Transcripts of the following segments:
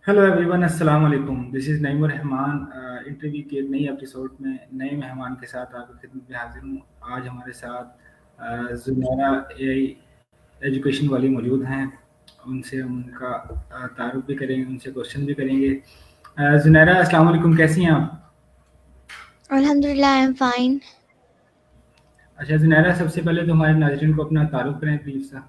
Hello everyone, अस्सलाम वालेकुम। This is Naeemur Rahman. Interview के एक नई एपिसोड में नए मेहमान के साथ आपकी खिदमत में हाजिर हूँ। आज हमारे साथ ज़ुनैरा एआई एजुकेशन वाली मौजूद हैं। उनसे हम उनका तारुफ भी करेंगे, उनसे क्वेश्चन भी करेंगे। ज़ुनैरा, अस्सलाम वालेकुम, कैसी हैं आप? Alhamdulillah, I'm fine. अच्छा ज़ुनैरा, सबसे पहले तो हमारे नाज़रीन को अपना तारुफ करें प्लीज़ सा।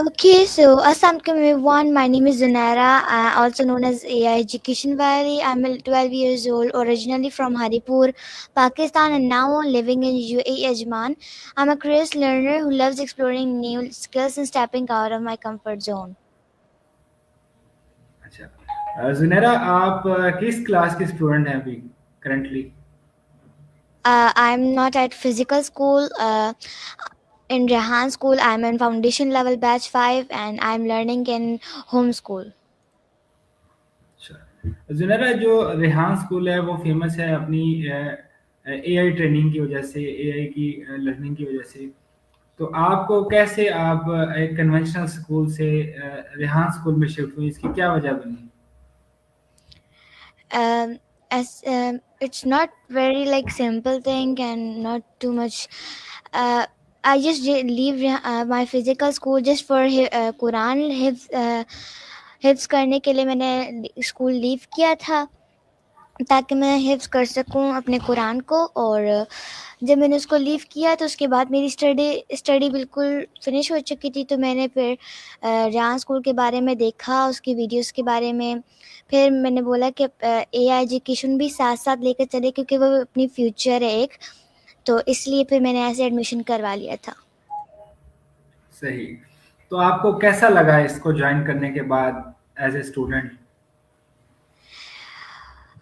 Okay, so Assalamualaikum everyone. My name is Zunaira, also known as AI Education Valley. I'm 12 years old, originally from Haripur, Pakistan, and now living in UAE Ajman. I'm a curious learner who loves exploring new skills and stepping out of my comfort zone. अच्छा, ज़ुनैरा, आप किस class के student हैं अभी currently? I'm not at physical school. In Rehan School, I'm in foundation level batch 5 and I'm learning in home school. अच्छा, ज़ुनैरा, जो Rehan school है वो फेमस है अपनी एआई ट्रेनिंग की वजह से, एआई की लर्निंग की वजह से। तो आपको कैसे आप एक कन्वेंशनल स्कूल से रेहान स्कूल में शिफ्ट हुई, इसकी क्या वजह बनी? As It's not very like simple thing and not too much. uh, I just leave my physical school just for Quran हिफ्स करने के लिए मैंने स्कूल लीव किया था ताकि मैं हिफ्स कर सकूं अपने कुरान को। और जब मैंने उसको लीव किया तो उसके बाद मेरी स्टडी बिल्कुल फिनिश हो चुकी थी। तो मैंने फिर रियान स्कूल के बारे में देखा, उसकी वीडियोस के बारे में। फिर मैंने बोला कि एआई एजुकेशन भी साथ साथ लेकर चले क्योंकि वो अपनी फ्यूचर है एक। तो इसलिए फिर मैंने ऐसे एडमिशन करवा लिया था। सही। तो आपको कैसा लगा इसको ज्वाइन करने के बाद as a student?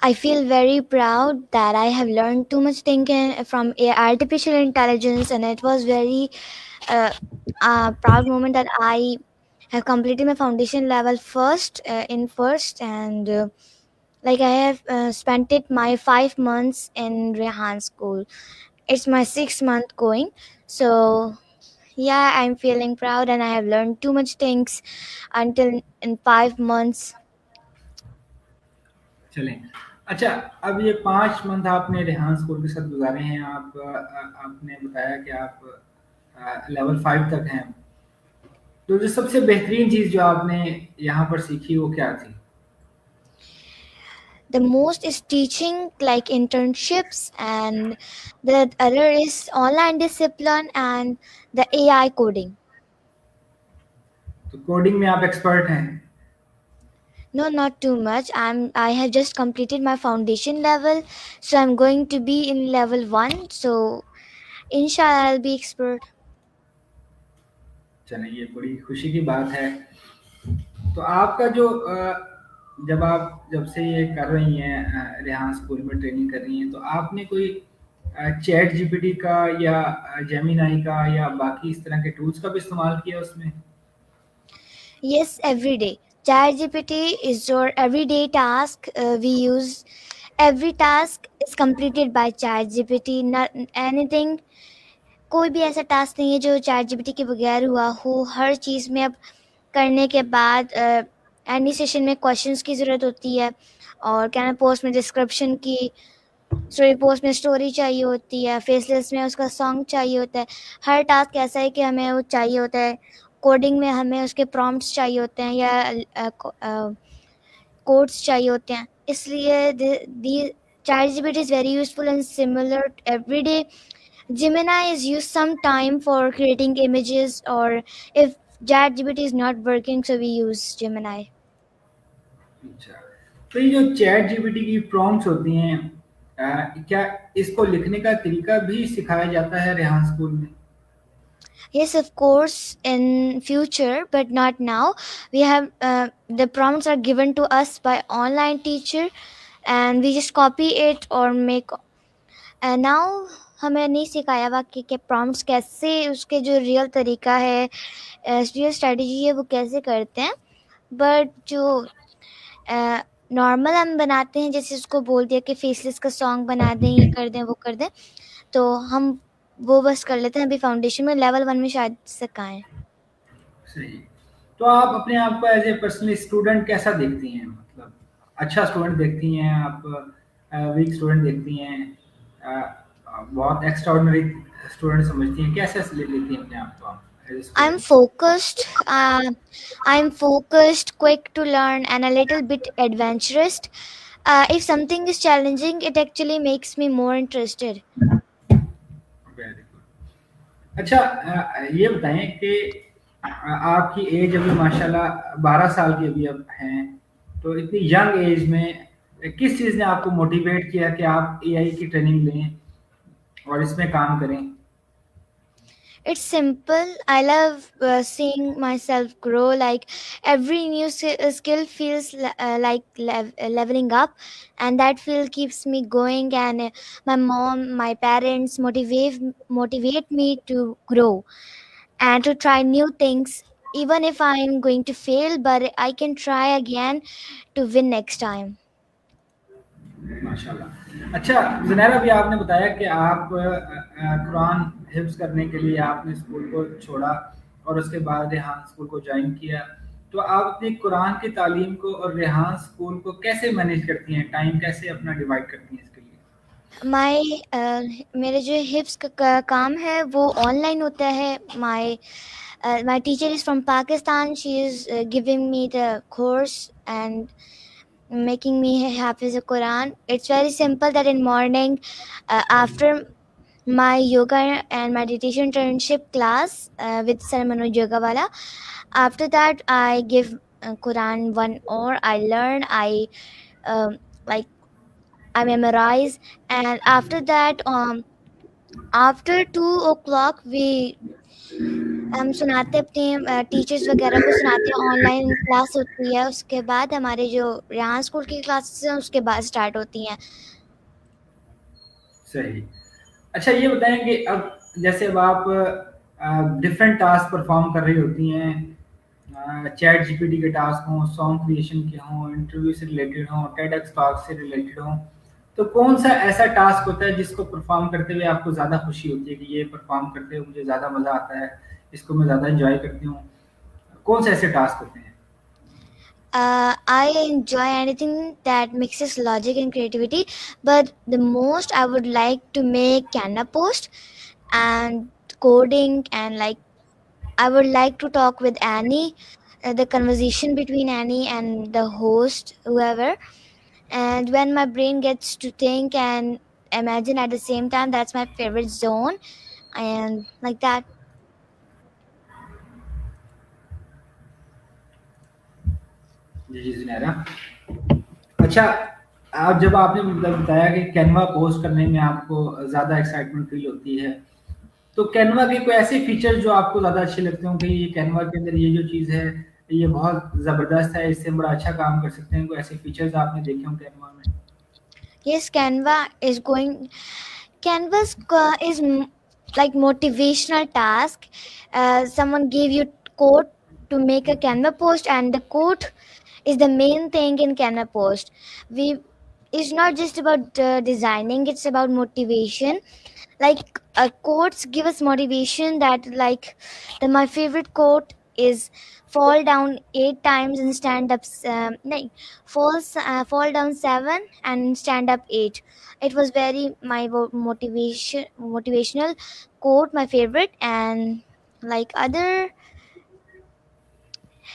I feel very proud that I have learned too much thinking from artificial intelligence, and it was very uh, proud moment that I have completed my foundation level first in first, and like I have spent it my 5 months in Rehan school. It's my 6 month going, so yeah, I'm feeling proud, and I have learned too much things until in 5 months. चलें। अच्छा, अब ये 5 month आपने Rehan school के साथ गुज़ारे हैं। आपने बताया कि आप लेवल 5 तक हैं। तो जो सबसे बेहतरीन चीज़ जो आपने यहाँ पर सीखी वो क्या थी? The most is teaching like internships, and the other is online discipline and the AI coding. तो कोडिंग में आप एक्सपर्ट हैं? No, not too much. I have just completed my foundation level, so I'm going to be in level 1. So inshallah I'll be expert. चलें, ये बड़ी खुशी की बात है। तो आपका जो जब आप जब से ये कर रही हैं, रेहान स्कूल में ट्रेनिंग कर रही हैं, तो आपने कोई चैट जीपीटी का या जेमिनाई का या बाकी इस तरह के टूल्स का भी इस्तेमाल किया उसमें? Yes, every day. ChatGPT is your everyday task. We use every task is completed by ChatGPT. Not anything, कोई भी ऐसा टास्क नहीं है जो चैट जीपीटी के बगैर हुआ हो। हर चीज़ में अब करने के बाद एनी सेशन में क्वेश्चंस की ज़रूरत होती है, और क्या ना पोस्ट में डिस्क्रिप्शन की, स्टोरी पोस्ट में स्टोरी चाहिए होती है, फेसलेस में उसका सॉन्ग चाहिए होता है। हर टास्क ऐसा है कि हमें वो चाहिए होता है। कोडिंग में हमें उसके प्रॉम्प्ट्स चाहिए होते हैं या कोड्स चाहिए होते हैं। इसलिए the chat GPT is very useful and similar every day. Gemini is used sometime for creating images, or if ChatGPT is not working, so we use Gemini. अच्छा, तो ये जो चैट जीपीटी की प्रॉम्प्ट्स होती हैं, क्या इसको लिखने का तरीका भी सिखाया जाता है रेहान स्कूल में? Yes, of course, in future, but not now. We have the prompts are given to us by online teacher, and we just copy it or make. And now हमें नहीं सिखाया हुआ कि प्रॉम्प्ट्स कैसे, उसके जो रियल तरीका है, रियल स्ट्रेटजी है, वो कैसे करते हैं। बट जो नॉर्मल हम बनाते हैं, जैसे उसको बोल दिया कि फेसलेस का सॉन्ग बना दें, ये कर दें, वो कर दें, तो हम वो बस कर लेते हैं। अभी फाउंडेशन में लेवल 1 में शायद सिखाएं। सही। तो आप अपने आप को एज ए पर्सनल स्टूडेंट कैसा देखती हैं? मतलब अच्छा स्टूडेंट देखती हैं आप, वीक स्टूडेंट देखती हैं, बहुत एक्स्ट्राऑर्डिनरी स्टूडेंट समझती हैं, कैसे लेती हैं अपने आप को आप as a I'm student? focused. I'm focused, quick to learn, and a little bit adventurous. If something is challenging, it actually makes me more interested. Very good. अच्छा, ये बताएं कि आपकी एज अभी माशाल्लाह 12 साल की अभी अब हैं, तो इतनी यंग एज में किस चीज़ ने आपको मोटिवेट किया कि आप एआई की ट्रेनिंग लें और इसमें काम करें? It's simple. I love seeing myself grow. Like every new skill feels like leveling up, and that feel keeps me going. And my mom, my parents motivate me to grow and to try new things. Even if I'm going to fail, but I can try again to win next time. माशाल्लाह। अच्छा, ज़ुनैरा, अभी आपने बताया कि आप कुरान हिफ्ज़ करने के लिए आपने स्कूल को छोड़ा और उसके बाद रेहान स्कूल को जॉइन किया। तो आप अपनी कुरान की तालीम को और रेहान स्कूल को कैसे मैनेज करती हैं? टाइम कैसे अपना डिवाइड करती हैं इसके लिए? माय मेरे जो हिप्स का काम है वो ऑनलाइन होता है. My teacher is from Pakistan. She is giving me the course and making me hafiz the Quran. It's very simple that in morning, after my yoga and meditation internship class with Sir Manoj Yogawala, after that I give Quran 1 hour. I learn. Um, like I memorize, and after that, after 2 o'clock we हम सुनाते अपने teachers वगैरह को सुनाते हैं. Online class होती है, उसके बाद हमारे जो रेहान स्कूल की क्लासेस हैं उसके बाद स्टार्ट होती हैं. सही। अच्छा, ये बताएँ कि अब जैसे अब आप डिफरेंट टास्क परफ़ॉर्म कर रही होती हैं, चैट जीपीटी के टास्क हों, सॉन्ग क्रिएशन के हों, इंटरव्यू से रिलेटेड हों, टेडएक्स टॉक से रिलेटेड हों, तो कौन-सा ऐसा टास्क होता है जिसको परफ़ॉर्म करते हुए आपको ज़्यादा खुशी होती है कि ये परफ़ॉर्म करते हुए मुझे ज़्यादा मज़ा आता है, इसको मैं ज़्यादा एन्जॉय करती हूँ? कौन-से ऐसे टास्क होते हैं? I enjoy anything that mixes logic and creativity, but the most I would like to make Canva post and coding, and like I would like to talk with Annie, the conversation between Annie and the host, whoever. And when my brain gets to think and imagine at the same time, that's my favorite zone. And like that. जी, जी, ज़ुनैरा। अच्छा, आप जब आपने मतलब बताया कि Canva post करने में आपको ज़्यादा एक्साइटमेंट फ़ील होती है, तो कैनवा के कोई ऐसे फीचर जो आपको ज़्यादा अच्छे लगते हों कि ये कैनवा के अंदर ये जो चीज़ है, ये बहुत ज़बरदस्त है, इससे हम बड़ा अच्छा काम कर सकते हैं, कोई ऐसे फीचर्स आपने देखे हों कैनवा में? Yes, Canvas is like motivational task. Someone gave you code to make a Canva post, and the code is the main thing in Canva post. We It's not just about designing; it's about motivation. Like quotes give us motivation. That like my favorite quote is fall down 8 times and stand up. No, fall down 7 and stand up 8. It was very my motivational quote, my favorite. And like other,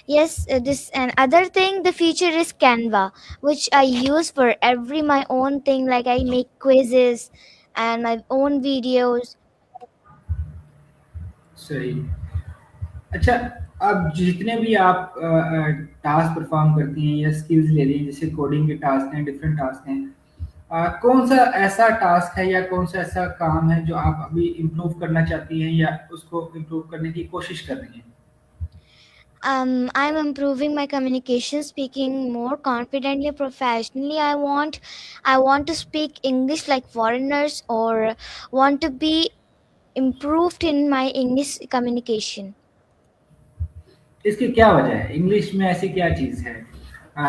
yes, this and other thing, the feature is Canva, which I use for every my own thing. Like I make quizzes and my own videos. सही। अच्छा, अब जितने भी आप task perform करती हैं या skills ले रही हैं, जैसे कोडिंग के टास्क हैं, डिफरेंट टास्क हैं, कौन-सा ऐसा टास्क है या कौन-सा ऐसा काम है जो आप अभी इम्प्रूव करना चाहती हैं या उसको इम्प्रूव करने की कोशिश कर रही हैं? I'm improving my communication, speaking more confidently, professionally. I want to speak English like foreigners, or want to be improved in my English communication. इसकी क्या वजह है? इंग्लिश में ऐसी क्या चीज़ है? अ,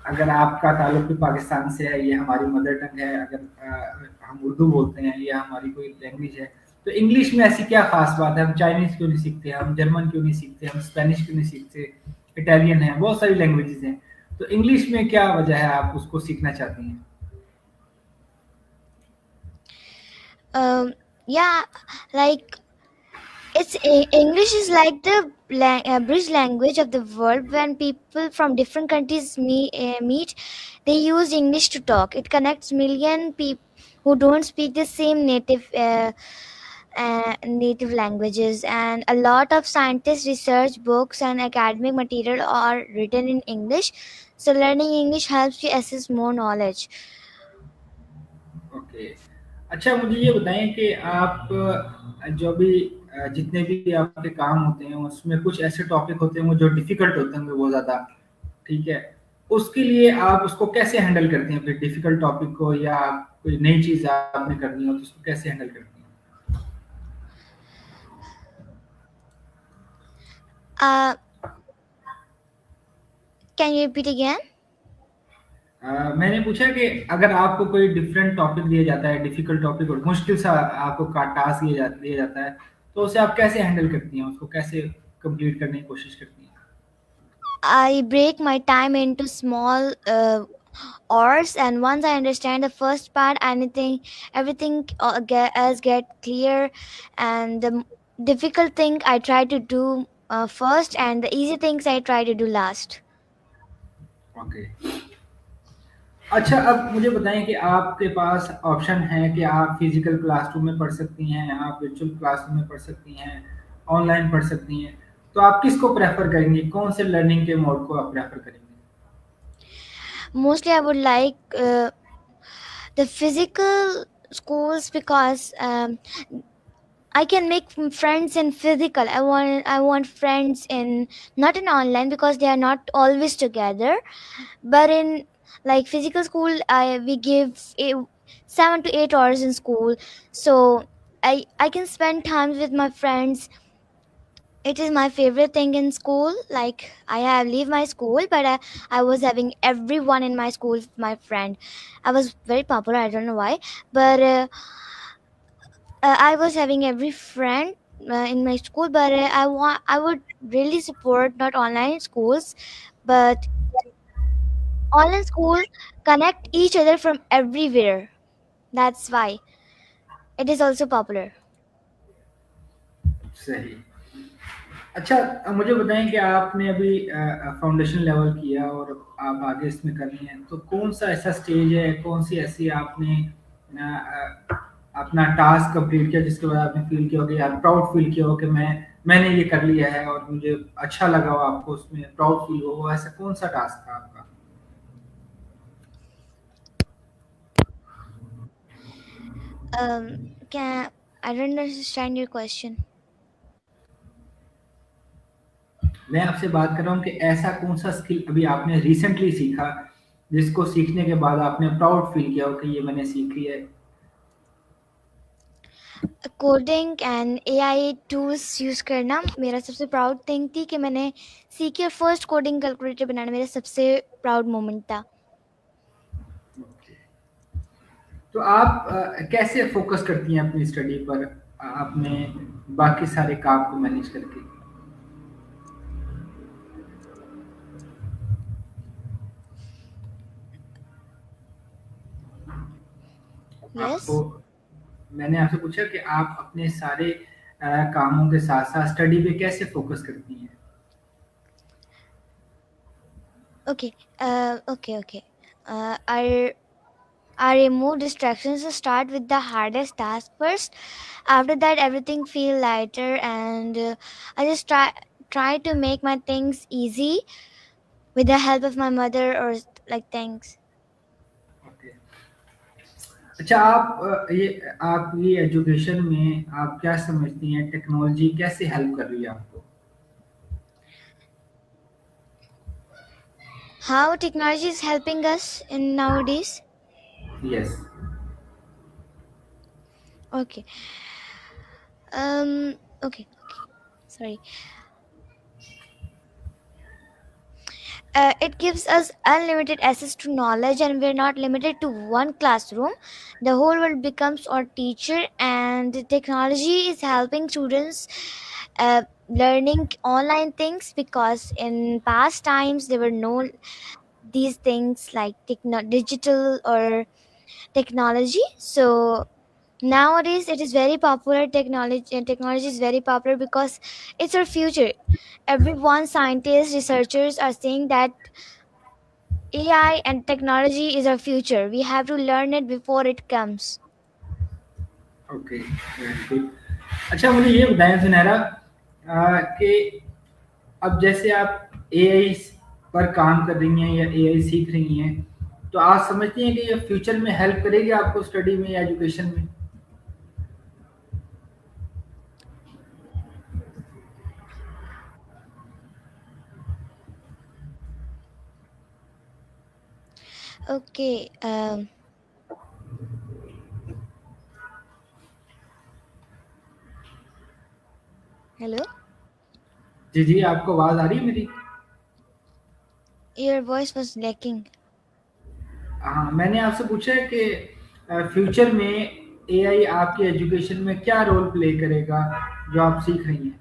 अगर आपका ताल्लुक भी पाकिस्तान से है, ये हमारी मदर टंग है, अगर हम उर्दू बोलते हैं या हमारी कोई लैंग्वेज है, तो इंग्लिश में ऐसी क्या खास बात है? हम चाइनीज क्यों नहीं सीखते, हम जर्मन क्यों नहीं सीखते, हम स्पेनिश क्यों नहीं सीखते, इटालियन है, बहुत सारी लैंग्वेजेस हैं, तो इंग्लिश में क्या वजह है आप उसको सीखना चाहती हैं? Yeah, like English is like the bridge language of the world. When people from different countries meet, they use English to talk. It connects million people who don't speak the same native languages, and a lot of scientists research books and academic material are written in English. So learning English helps you access more knowledge. Okay. अच्छा, मुझे ये बताएँ कि आप जो भी जितने भी आपके काम होते हैं, उसमें कुछ ऐसे टॉपिक होते होंगे जो डिफ़िकल्ट होते होंगे बहुत ज़्यादा, ठीक है? उसके लिए आप उसको कैसे हैंडल करती हैं फिर डिफ़िकल्ट टॉपिक को, या कोई नई चीज़ आपने करनी हो तो उसको कैसे हैंडल करती हैं? uh, can you repeat again? मैंने पूछा कि अगर आपको कोई डिफरेंट टॉपिक दिया जाता है, डिफ़िकल्ट टॉपिक और मुश्किल सा आपको का टास्क दिया जाता है, तो उसे आप कैसे हैंडल करती हैं? उसको कैसे कंप्लीट करने की कोशिश करती हैं? I break my time into small hours, and once I understand the first part, everything else get clear. And the difficult thing I try to do first, and the easy things I try to do last. Okay. अच्छा, अब मुझे बताएँ कि आपके पास option है कि आप physical classroom में पढ़ सकती हैं, आप वर्चुअल क्लासरूम में पढ़ सकती हैं, ऑनलाइन पढ़ सकती हैं। तो आप किसको प्रेफ़र करेंगी? कौन से लर्निंग के मोड को आप प्रेफ़र करेंगी? Mostly, I would like the physical schools because I can make friends in physical. I want friends in not in online because they are not always together. But in like physical school, I we give 7 to 8 hours in school, so I can spend times with my friends. It is my favorite thing in school. Like I have leave my school, but I was having everyone in my school my friend. I was very popular. I don't know why, but I was having every friend in my school. But I would really support not online schools, but online school connect each other from everywhere. That's why it is also popular. सही। अच्छा, मुझे बताएँ कि आपने अभी foundation level किया और आप आगे इसमें कर रही हैं, तो कौन-सा ऐसा स्टेज है, कौन-सी ऐसी आपने अपना टास्क कंप्लीट किया जिसके बाद आपने फ़ील किया हो कि यार प्राउड फ़ील किया हो कि मैंने ये कर लिया है और मुझे अच्छा लगा हो, आपको उसमें प्राउड फ़ील हो, वो ऐसा कौन-सा टास्क था आपका? Um, can I don't understand your question. मैं आपसे बात कर रहा हूँ कि ऐसा कौन-सा स्किल अभी आपने रिसेंटली सीखा, जिसको सीखने के बाद आपने प्राउड फ़ील किया हो कि ये मैंने सीख लिया है? Coding and AI tools use करना मेरा सबसे प्राउड थिंग थी कि मैंने सीखी, और फर्स्ट कोडिंग कैलकुलेटर बनाना मेरा सबसे प्राउड मोमेंट था. ओके। तो आप कैसे फ़ोकस करती हैं अपनी स्टडी पर, अपने बाकी सारे काम को मैनेज करके? आपको Yes. मैंने आपसे पूछा कि आप अपने सारे कामों के साथ-साथ स्टडी पे कैसे फ़ोकस करती हैं? Okay. Okay. I remove distractions to start with the hardest task first. After that, everything feel lighter, and I just try to make my things easy with the help of my mother or like things. Okay. अच्छा, आप ये education में आप क्या समझती हैं, technology कैसे help कर रही है आपको? How technology is helping us in nowadays? Yes. Okay. Okay. Sorry. It gives us unlimited access to knowledge, and we're not limited to one classroom. The whole world becomes our teacher, and technology is helping students learning online things, because in past times there were no these things like digital or technology. So nowadays it is very popular. Technology, and technology is very popular because it's our future. Everyone, scientists, researchers are saying that AI and technology is our future. We have to learn it before it comes. Okay, very good. अच्छा, मुझे ये बताएं सुनहरा, कि अब जैसे आप AI पर काम कर रही हैं या एआई सीख रही हैं, तो आप समझती हैं कि ये फ्यूचर में हेल्प करेगी आपको स्टडी में या एजुकेशन में? Okay. Hello. जी जी, आपको आवाज़ आ रही है मेरी? Your voice was lacking. हाँ, मैंने आपसे पूछा है कि फ्यूचर में एआई आपकी एजुकेशन में क्या रोल प्ले करेगा जो आप सीख रही हैं?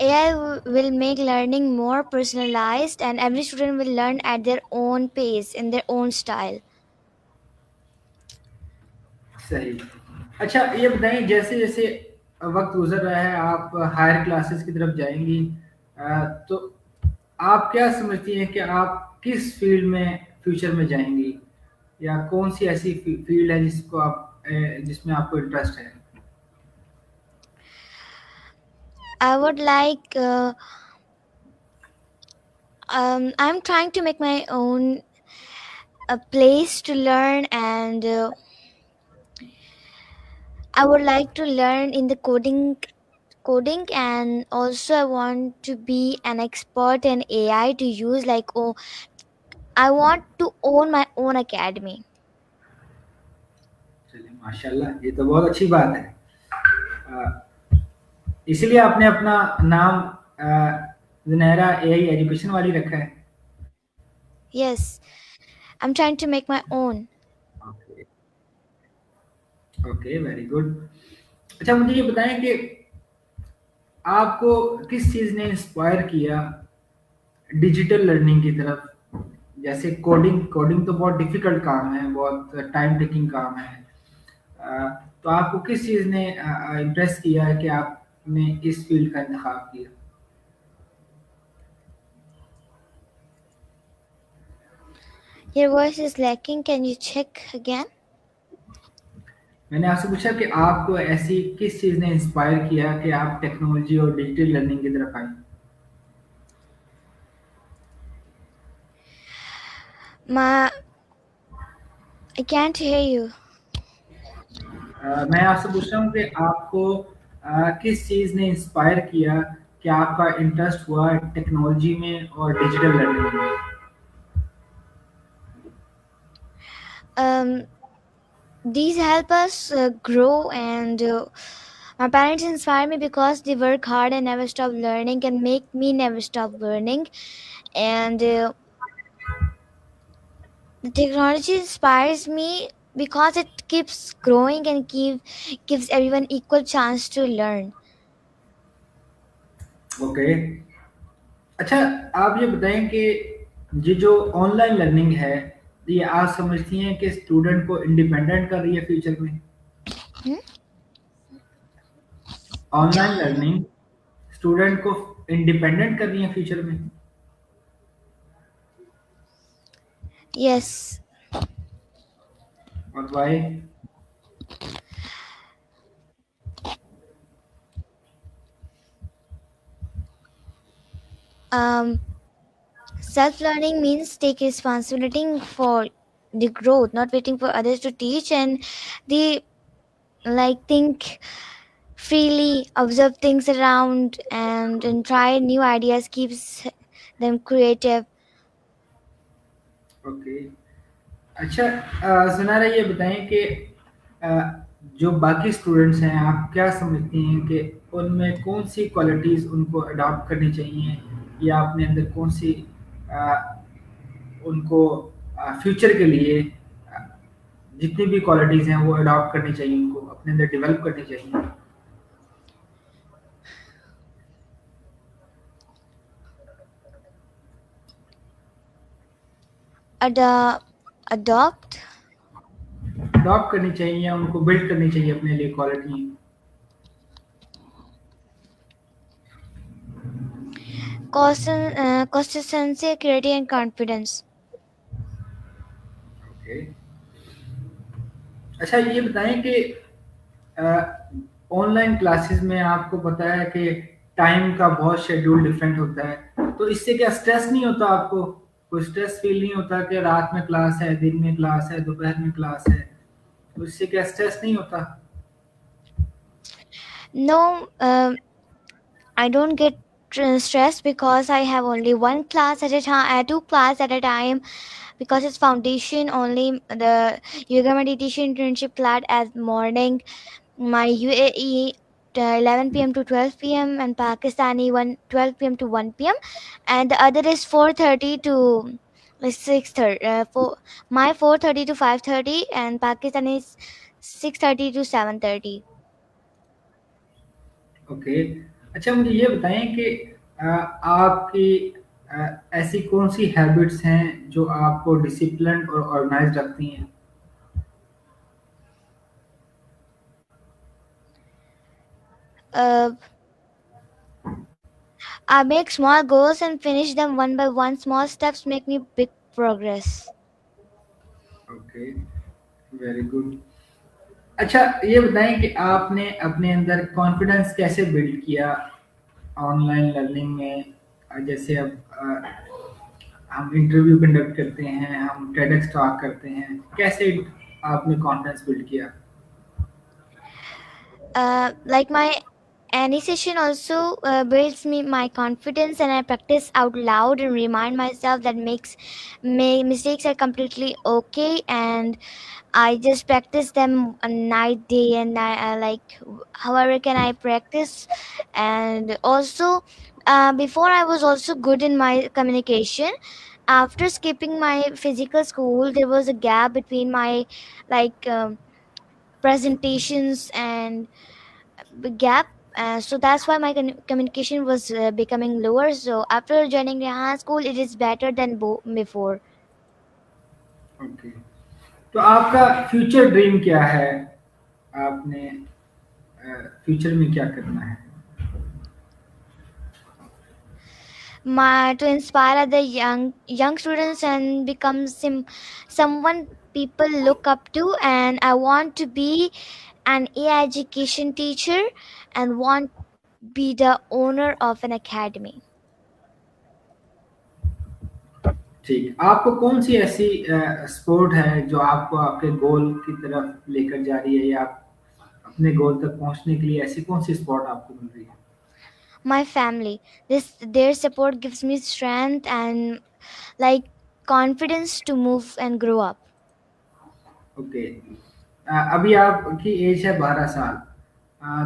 AI will make learning more personalized, and every student will learn at their own pace, in their own style. सही। अच्छा, ये बताइए, जैसे जैसे वक्त गुजर रहा है, आप हायर क्लासेस की तरफ जाएंगी, तो आप क्या समझती हैं कि आप किस फील्ड में फ्यूचर में जाएंगी, या कौन सी ऐसी फील्ड है जिसको आप जिसमें आपको इंटरेस्ट है? I would like. I'm trying to make my own a place to learn, and I would like to learn in the coding, and also I want to be an expert in AI to use, like, oh, I want to own my own academy. चलिए, माशाल्लाह, ये तो बहुत अच्छी बात है। इसलिए आपने अपना नाम जुनैरा एआई एजुकेशन वाली रखा है? Yes, I'm trying to make my own. Okay, okay, very good. अच्छा, मुझे ये बताएं कि आपको किस चीज़ ने इंस्पायर किया डिजिटल लर्निंग की तरफ? जैसे कोडिंग कोडिंग तो बहुत डिफिकल्ट काम है, बहुत टाइम टेकिंग काम है। तो आपको किस चीज़ ने इम्प्रेस किया है कि आपने इस फील्ड का इंतखाब किया? Your voice is lacking. Can you check again? मैंने आपसे पूछा कि आपको ऐसी किस चीज़ ने इंस्पायर किया कि आप टेक्नोलॉजी और डिजिटल लर्निंग की तरफ आए? I can't hear you. मैं आपसे पूछ रहा हूँ कि आपको किस चीज़ ने इंस्पायर किया कि आपका इंटरेस्ट हुआ टेक्नोलॉजी में और डिजिटल लर्निंग में? These help us grow, and my parents inspire me because they work hard and never stop learning, and make me never stop learning. And the technology inspires me because it keeps growing and gives everyone equal chance to learn. Okay. अच्छा, आप ये बताएं कि ये जो online learning है, ये आप समझती हैं कि स्टूडेंट को इंडिपेंडेंट कर रही है फ्यूचर में? Hmm? ऑनलाइन लर्निंग स्टूडेंट को इंडिपेंडेंट कर रही है फ्यूचर में? Yes. और Y? Self-learning means take responsibility for the growth, not waiting for others to teach, and the like think freely, observe things around, and try new ideas keeps them creative. Okay. अच्छा, सुनारा, ये बताएं कि अ, जो बाकी students हैं, आप क्या समझती हैं कि उनमें कौन सी क्वालिटीज़ उनको अडॉप्ट करनी चाहिए या अपने अंदर कौन सी आ, उनको फ्यूचर के लिए जितनी भी क्वालिटीज हैं वो अडॉप्ट करनी चाहिए, उनको अपने अंदर डेवलप करनी चाहिए? Adopt अडॉप्ट करनी चाहिए या उनको बिल्ड करनी चाहिए अपने लिए quality? consistency, clarity, and confidence. Okay. अच्छा ये बताएं कि ऑनलाइन क्लासेस में आपको पता है कि टाइम का बहुत शेड्यूल डिफरेंट होता है, तो इससे क्या स्ट्रेस नहीं होता आपको? कोई स्ट्रेस फील नहीं होता कि रात में क्लास है, दिन में क्लास है, दोपहर में क्लास है? तो इससे क्या स्ट्रेस नहीं होता? No, I don't get stressed because I have only one class at a time, two class at a time, because it's foundation only. The yoga meditation internship class at morning, my UAE 11 p.m. to 12 p.m. and Pakistani 12 p.m. to 1 p.m. and the other is 4:30 to 6:30. For my 4:30 to 5:30 and Pakistani is 6:30 to 7:30. Okay. अच्छा मुझे ये बताएं कि आपकी ऐसी कौन सी habits हैं जो आपको डिसिप्लिन और ऑर्गेनाइज्ड रखती हैं? Uh, I make small goals and finish them one by one. Small steps make me big progress. Okay, very good. अच्छा ये बताएं कि आपने अपने अंदर कॉन्फिडेंस कैसे बिल्ड किया ऑनलाइन लर्निंग में? जैसे अब हम इंटरव्यू कंडक्ट करते हैं, हम टेडक्स टॉक करते हैं, कैसे आपने कॉन्फिडेंस बिल्ड किया? Like my any session also builds me my confidence, and I practice out loud and remind myself that mistakes are completely okay, and I just practice them a night, day, and night. Like however can I practice, and also before I was also good in my communication. After skipping my physical school, there was a gap between my like presentations and gap. So that's why my communication was becoming lower. So after joining Rehan school, it is better than before. Okay. तो आपका future dream क्या है? आपने future में क्या करना है? To inspire other young students and become someone people look up to, and I want to be an AI education teacher and want be the owner of an academy. ठीक। आपको कौन सी ऐसी स्पोर्ट है जो आपको आपके गोल की तरफ लेकर जा रही है, या आप अपने गोल तक पहुंचने के लिए ऐसी कौन सी स्पोर्ट आपको मिल रही है? My family, this their support gives me strength and like confidence to move and grow up. Okay. अभी आपकी एज है 12 साल।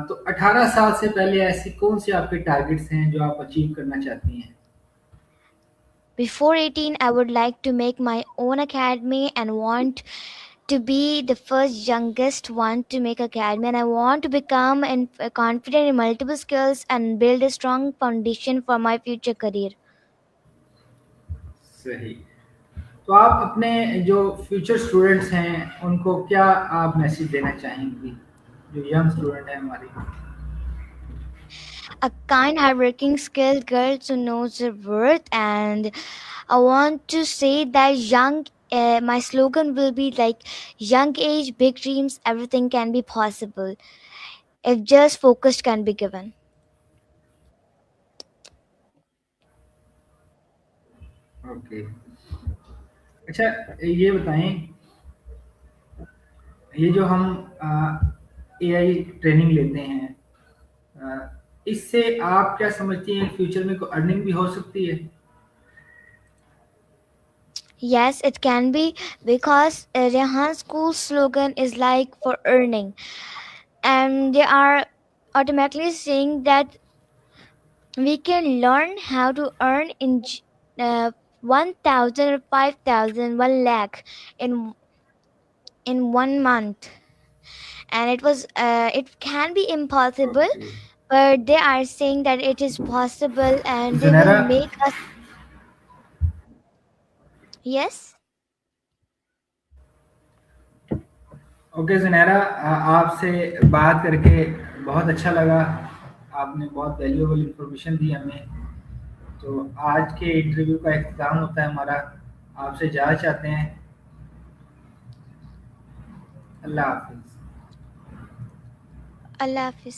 तो 18 साल से पहले ऐसी कौन सी आपके टारगेट्स हैं जो आप अचीव करना चाहती हैं? Before 18, I would like to make my own academy and want to be the first youngest one to make academy, and I want to become confident in multiple skills and build a strong foundation for my future career. सही। तो आप अपने जो future students हैं उनको क्या आप message देना चाहेंगी, जो यंग स्टूडेंट है हमारी? A kind, hardworking, skilled girl who knows her worth, and I want to say that young. My slogan will be like young age, big dreams, everything can be possible if just focus can be given. Okay. अच्छा ये बताएं, ये जो हम AI training लेते हैं, इससे आप क्या समझती हैं फ्यूचर में कोई अर्निंग भी हो सकती है? Yes, it can be because Rehan School's slogan is like for earning, and they are automatically saying that we can learn how to earn in 1,000 or 5,000, 1 lakh in 1 month. And it can be impossible, okay but they are saying that it is possible and they will Junaira make us. Yes. Okay Junaira, आपसे बात करके बहुत अच्छा लगा। आपने बहुत valuable information दी हमें। तो आज के इंटरव्यू का इख्तिताम होता है हमारा। आपसे इजाज़त चाहते हैं। अल्लाह हाफ़िज़। Allah Hafiz.